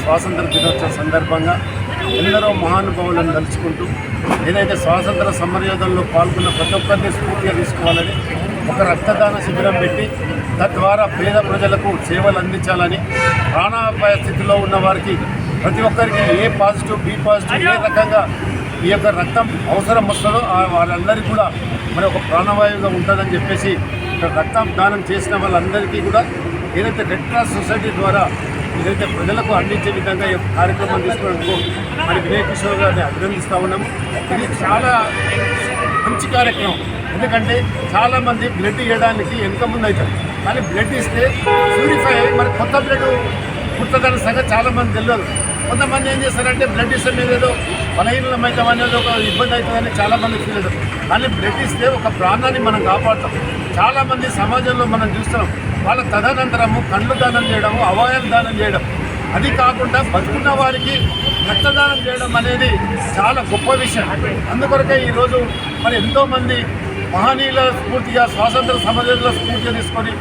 స్వాతంత్ర దినోత్సవం సందర్భంగా ఎందరో మహానుభావులను తలుచుకుంటూ ఏదైతే స్వాతంత్ర సమరయోధంలో పాల్గొన్న ప్రతి ఒక్కరిని స్ఫూర్తిగా తీసుకోవాలని ఒక రక్తదాన శిబిరం పెట్టి తద్వారా పేద ప్రజలకు సేవలు అందించాలని ప్రాణాపాయ స్థితిలో ఉన్న వారికి ప్రతి ఒక్కరికి ఏ పాజిటివ్ బి పాజిటివ్ ఏ రకంగా ఈ యొక్క రక్తం అవసరం వస్తుందో వాళ్ళందరికీ కూడా మరి ఒక ప్రాణవాయువుగా ఉంటుందని చెప్పేసి ఇక్కడ రక్తం దానం చేసిన వాళ్ళందరికీ కూడా ఏదైతే రెడ్ క్రాస్ సొసైటీ ద్వారా ఏదైతే ప్రజలకు అందించే విధంగా ఈ కార్యక్రమం తీసుకున్నందుకు మరి వినయ్ కిషోర్ గారిని అభినందిస్తూ ఉన్నాము. ఇది చాలా మంచి కార్యక్రమం. ఎందుకంటే చాలామంది బ్లడ్ ఇవ్వడానికి వెనుక ముందు అవుతారు, కానీ బ్లడ్ ఇస్తే ప్యూరిఫై అయ్యి మరి కొత్త బ్లడ్ పుట్టదన్న సంగతి చాలామంది తెలియదు. కొంతమంది ఏం చేస్తారంటే బ్లడ్ ఇస్తే మీద ఏదో బలహీనమైతే అనేది ఒక ఇబ్బంది అవుతుందని చాలామంది ఫీల్ అవుతారు. కానీ బ్లడ్ ఇస్తే ఒక ప్రాణాన్ని మనం కాపాడుతాం. చాలామంది సమాజంలో మనం చూస్తున్నాం, వాళ్ళ తదనంతరము కళ్ళు దానం చేయడము, అవయవాలు దానం చేయడం, అది కాకుండా బతుకున్న వారికి రక్తదానం చేయడం అనేది చాలా గొప్ప విషయం. అందుకొరకే ఈరోజు మరి ఎంతోమంది మహనీయుల స్ఫూర్తిగా స్వాతంత్ర సమరయోధుల స్ఫూర్తిగా తీసుకొని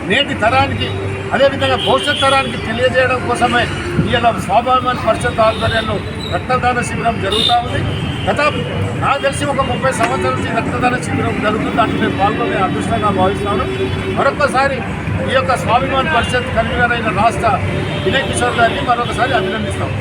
నేటి తరానికి అదేవిధంగా భవిష్యత్ తరానికి తెలియజేయడం కోసమే ఇలా స్వాభిమాన్ పరిషత్ ఆధ్వర్యంలో రక్తదాన శిబిరం జరుగుతూ ఉంది. నాకు తెలిసి ఒక 30 సంవత్సరాల నుంచి రక్తదాన శిబిరం జరుగుతుంది. దాంట్లో నేను పాల్గొనే అదృష్టంగా భావిస్తున్నాను. మరొకసారి ఈ యొక్క స్వాభిమాన్ పరిషత్ కన్వీనర్ అయిన రాష్ట్ర వినయ్ కిషోర్ గారిని మరొకసారి అభినందిస్తాం.